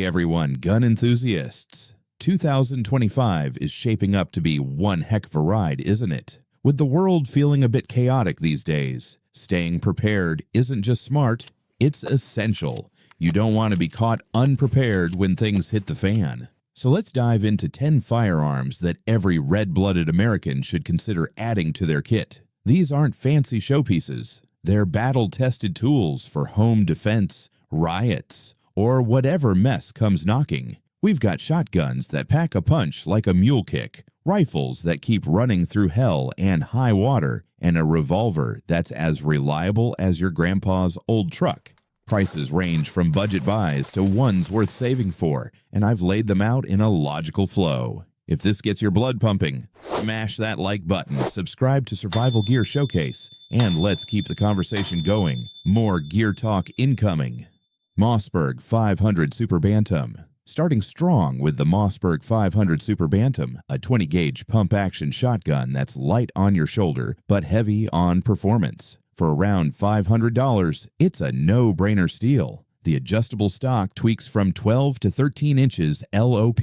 Hey everyone, gun enthusiasts. 2025 is shaping up to be one heck of a ride, isn't it? With the world feeling a bit chaotic these days, staying prepared isn't just smart, it's essential. You don't want to be caught unprepared when things hit the fan. So let's dive into 10 firearms that every red-blooded American should consider adding to their kit. These aren't fancy showpieces. They're battle-tested tools for home defense, riots, or whatever mess comes knocking. We've got shotguns that pack a punch like a mule kick, rifles that keep running through hell and high water, and a revolver that's as reliable as your grandpa's old truck. Prices range from budget buys to ones worth saving for, and I've laid them out in a logical flow. If this gets your blood pumping, smash that like button, subscribe to Survival Gear Showcase, and let's keep the conversation going. More gear talk incoming. Mossberg 500 Super Bantam. Starting strong with the Mossberg 500 Super Bantam, a 20-gauge pump-action shotgun that's light on your shoulder but heavy on performance. For around $500, it's a no-brainer steal. The adjustable stock tweaks from 12 to 13 inches LOP,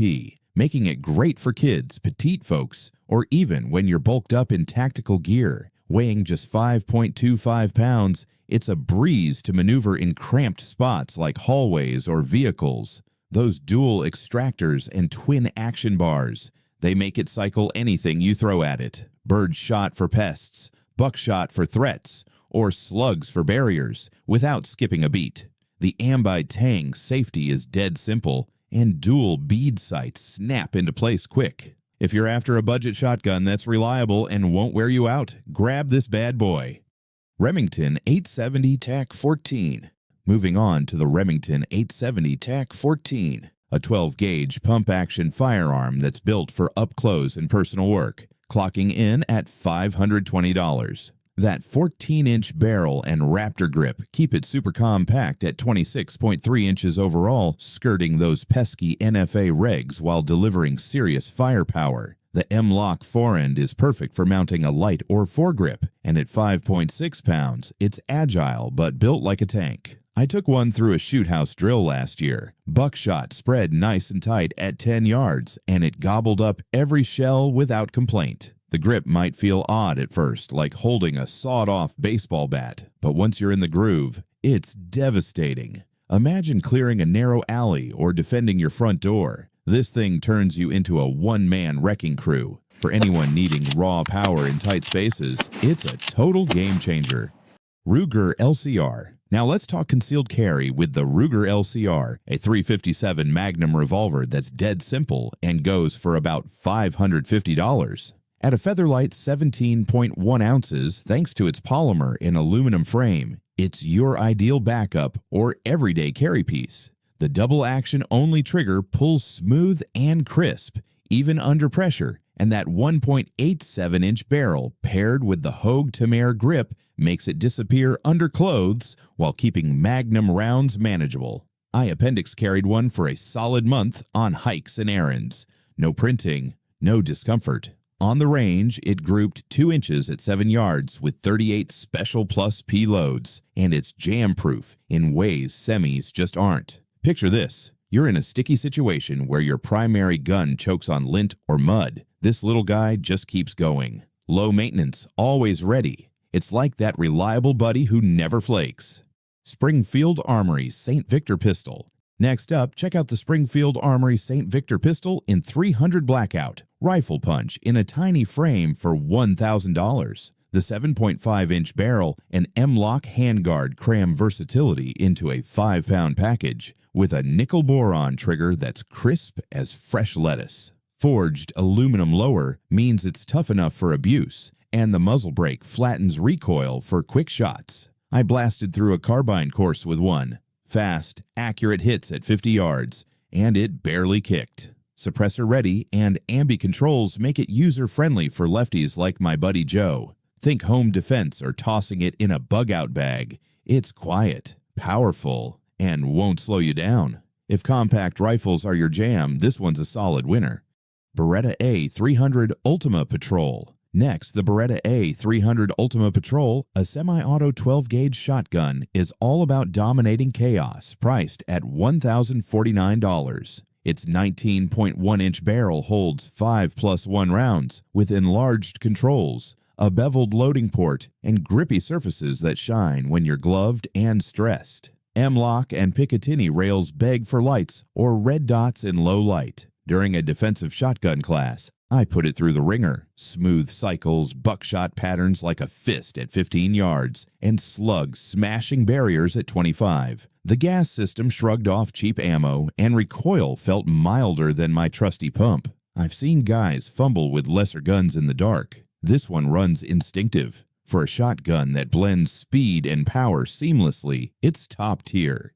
making it great for kids, petite folks, or even when you're bulked up in tactical gear. Weighing just 5.25 pounds, it's a breeze to maneuver in cramped spots like hallways or vehicles. Those dual extractors and twin action bars, they make it cycle anything you throw at it. Bird shot for pests, buckshot for threats, or slugs for barriers, without skipping a beat. The Ambi Tang safety is dead simple, and dual bead sights snap into place quick. If you're after a budget shotgun that's reliable and won't wear you out, grab this bad boy. Remington 870 TAC 14. Moving on to the Remington 870 TAC 14, a 12-gauge pump-action firearm that's built for up-close and personal work, clocking in at $520. That 14-inch barrel and Raptor grip keep it super compact at 26.3 inches overall, skirting those pesky NFA regs while delivering serious firepower. The M-Lock forend is perfect for mounting a light or foregrip, and at 5.6 pounds, it's agile but built like a tank. I took one through a shoot house drill last year. Buckshot spread nice and tight at 10 yards, and it gobbled up every shell without complaint. The grip might feel odd at first, like holding a sawed-off baseball bat, but once you're in the groove, it's devastating. Imagine clearing a narrow alley or defending your front door. This thing turns you into a one-man wrecking crew. For anyone needing raw power in tight spaces, it's a total game changer. Ruger LCR. Now let's talk concealed carry with the Ruger LCR, a .357 Magnum revolver that's dead simple and goes for about $550. At a featherlight 17.1 ounces, thanks to its polymer and aluminum frame, it's your ideal backup or everyday carry piece. The double-action only trigger pulls smooth and crisp, even under pressure, and that 1.87-inch barrel paired with the Hogue Tamare grip makes it disappear under clothes while keeping Magnum rounds manageable. I appendix carried one for a solid month on hikes and errands. No printing, no discomfort. On the range, it grouped 2 inches at 7 yards with 38 Special Plus P loads, and it's jam-proof in ways semis just aren't. Picture this. You're in a sticky situation where your primary gun chokes on lint or mud. This little guy just keeps going. Low maintenance, always ready. It's like that reliable buddy who never flakes. Springfield Armory St. Victor Pistol. Next up, check out the Springfield Armory St. Victor Pistol in 300 Blackout. Rifle punch in a tiny frame for $1,000. The 7.5-inch barrel and M-Lock handguard cram versatility into a 5-pound package with a nickel boron trigger that's crisp as fresh lettuce. Forged aluminum lower means it's tough enough for abuse, and the muzzle brake flattens recoil for quick shots. I blasted through a carbine course with one. Fast, accurate hits at 50 yards, and it barely kicked. Suppressor ready and ambi controls make it user-friendly for lefties like my buddy Joe. Think home defense or tossing it in a bug-out bag. It's quiet, powerful, and won't slow you down. If compact rifles are your jam, this one's a solid winner. Beretta A 300 Ultima Patrol. Next, the Beretta A300 Ultima Patrol, a semi-auto 12-gauge shotgun, is all about dominating chaos, priced at $1,049. Its 19.1-inch barrel holds 5+1 rounds with enlarged controls, a beveled loading port, and grippy surfaces that shine when you're gloved and stressed. M-LOK and Picatinny rails beg for lights or red dots in low light. During a defensive shotgun class, I put it through the ringer. Smooth cycles, buckshot patterns like a fist at 15 yards, and slugs smashing barriers at 25. The gas system shrugged off cheap ammo, and recoil felt milder than my trusty pump. I've seen guys fumble with lesser guns in the dark. This one runs instinctive. For a shotgun that blends speed and power seamlessly, it's top tier.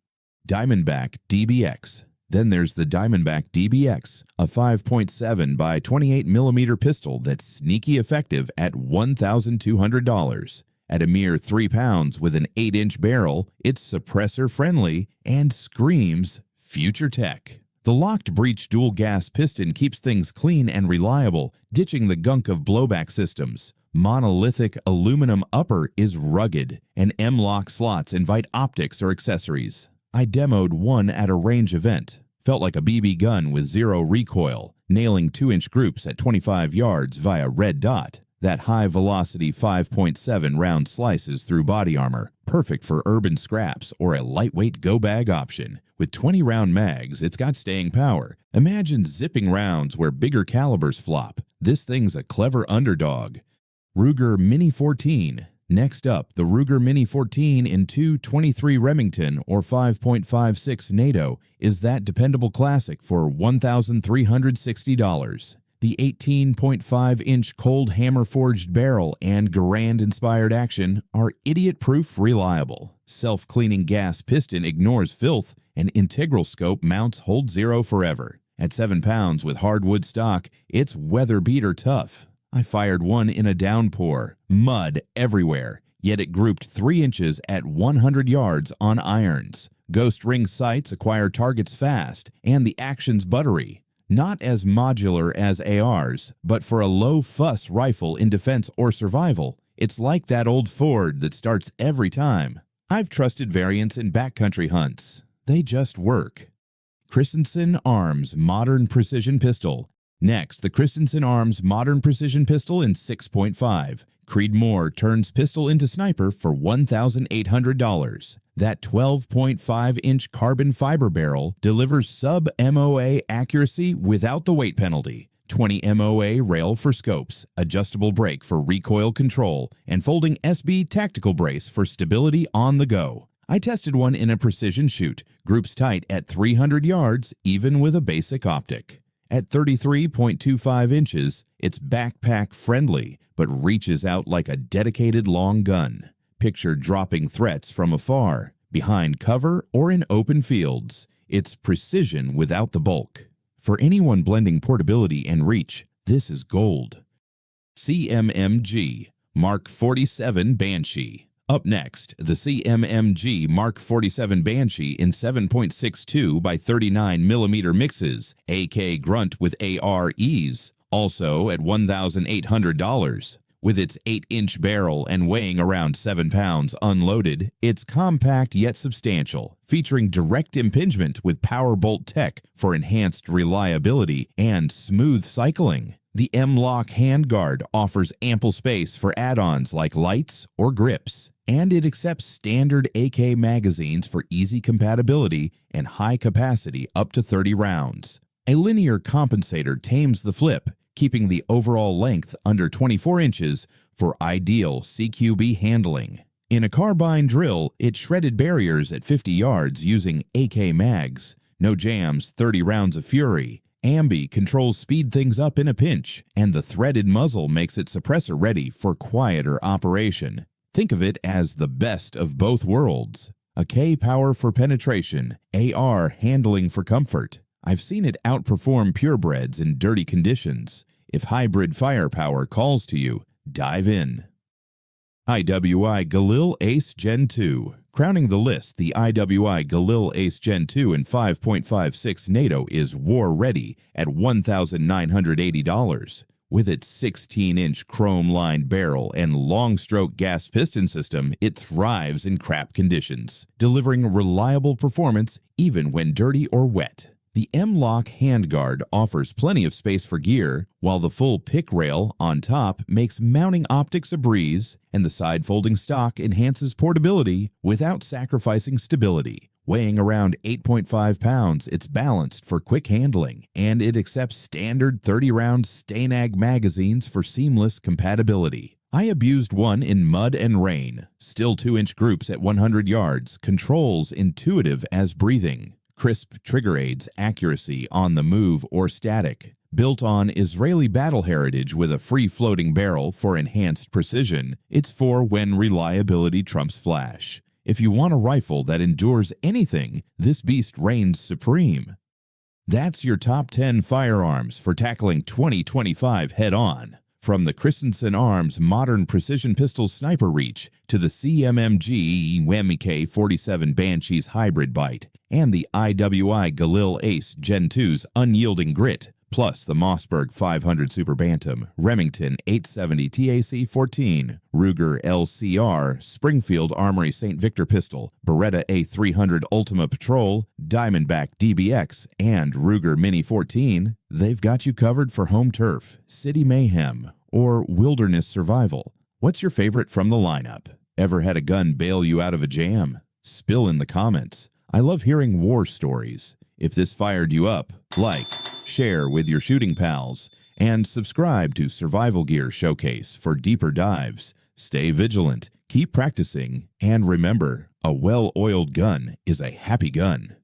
Diamondback DBX. Then there's the Diamondback DBX, a 5.7 by 28mm pistol that's sneaky effective at $1,200. At a mere 3 pounds with an 8-inch barrel, it's suppressor-friendly and screams future tech. The locked breech dual gas piston keeps things clean and reliable, ditching the gunk of blowback systems. Monolithic aluminum upper is rugged, and M-LOK slots invite optics or accessories. I demoed one at a range event. Felt like a BB gun with zero recoil, nailing 2-inch groups at 25 yards via red dot. That high-velocity 5.7 round slices through body armor, perfect for urban scraps or a lightweight go-bag option. With 20-round mags, it's got staying power. Imagine zipping rounds where bigger calibers flop. This thing's a clever underdog. Ruger Mini 14. Next up, the Ruger Mini 14 in 2.23 Remington or 5.56 NATO is that dependable classic for $1,360. The 18.5-inch cold hammer-forged barrel and Garand-inspired action are idiot-proof reliable. Self-cleaning gas piston ignores filth, and integral scope mounts hold zero forever. At 7 pounds with hardwood stock, it's weather-beater tough. I fired one in a downpour, mud everywhere, yet it grouped 3 inches at 100 yards on irons. Ghost ring sights acquire targets fast, and the action's buttery. Not as modular as ARs, but for a low-fuss rifle in defense or survival, it's like that old Ford that starts every time. I've trusted variants in backcountry hunts. They just work. Christensen Arms Modern Precision Pistol. Next, the Christensen Arms Modern Precision Pistol in 6.5. Creedmoor turns pistol into sniper for $1,800. That 12.5-inch carbon fiber barrel delivers sub-MOA accuracy without the weight penalty. 20 MOA rail for scopes, adjustable brake for recoil control, and folding SB tactical brace for stability on the go. I tested one in a precision shoot, groups tight at 300 yards even with a basic optic. At 33.25 inches, it's backpack-friendly, but reaches out like a dedicated long gun. Picture dropping threats from afar, behind cover, or in open fields. It's precision without the bulk. For anyone blending portability and reach, this is gold. CMMG Mark 47 Banshee. Up next, the CMMG Mark 47 Banshee in 7.62 by 39mm mixes, AK grunt with AR ease, also at $1,800. With its 8-inch barrel and weighing around 7 pounds unloaded, it's compact yet substantial, featuring direct impingement with power bolt tech for enhanced reliability and smooth cycling. The M-LOK handguard offers ample space for add-ons like lights or grips, and it accepts standard AK magazines for easy compatibility and high capacity up to 30 rounds. A linear compensator tames the flip, keeping the overall length under 24 inches for ideal CQB handling. In a carbine drill, it shredded barriers at 50 yards using AK mags. No jams, 30 rounds of fury. Ambi controls speed things up in a pinch, and the threaded muzzle makes it suppressor ready for quieter operation. Think of it as the best of both worlds. A K power for penetration, AR handling for comfort. I've seen it outperform purebreds in dirty conditions. If hybrid firepower calls to you, dive in. IWI Galil Ace Gen 2. Crowning the list, the IWI Galil Ace Gen 2 in 5.56 NATO is war-ready at $1,980. With its 16-inch chrome-lined barrel and long-stroke gas piston system, it thrives in crap conditions, delivering reliable performance even when dirty or wet. The M-LOK handguard offers plenty of space for gear, while the full pick rail on top makes mounting optics a breeze, and the side-folding stock enhances portability without sacrificing stability. Weighing around 8.5 pounds, it's balanced for quick handling, and it accepts standard 30-round Stanag magazines for seamless compatibility. I abused one in mud and rain. Still 2-inch groups at 100 yards, controls intuitive as breathing. Crisp trigger aids, accuracy on the move or static. Built on Israeli battle heritage with a free-floating barrel for enhanced precision, it's for when reliability trumps flash. If you want a rifle that endures anything, this beast reigns supreme. That's your top 10 firearms for tackling 2025 head-on. From the Christensen Arms modern precision pistol sniper reach to the CMMG WMK-47 Banshee's hybrid bite and the IWI Galil Ace Gen 2's unyielding grit, plus the Mossberg 500 Super Bantam, Remington 870 TAC-14, Ruger LCR, Springfield Armory St. Victor pistol, Beretta A300 Ultima Patrol, Diamondback DBX, and Ruger Mini 14, they've got you covered for home turf, city mayhem, or wilderness survival. What's your favorite from the lineup? Ever had a gun bail you out of a jam? Spill in the comments. I love hearing war stories. If this fired you up, like, share with your shooting pals, and subscribe to Survival Gear Showcase for deeper dives. Stay vigilant, keep practicing, and remember, a well-oiled gun is a happy gun.